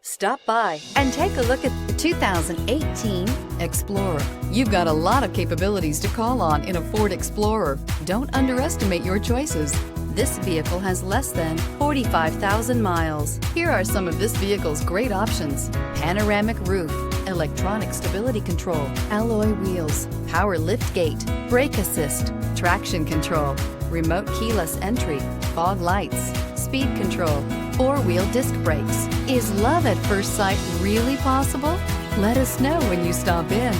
Stop by and take a look at the 2018 Explorer. You've got a lot of capabilities to call on in a Ford Explorer. Don't underestimate your choices. This vehicle has less than 45,000 miles. Here are some of this vehicle's great options: panoramic roof, electronic stability control, alloy wheels, power liftgate, brake assist, traction control, remote keyless entry, fog lights, speed control, four-wheel disc brakes. Is love at first sight really possible? Let us know when you stop in.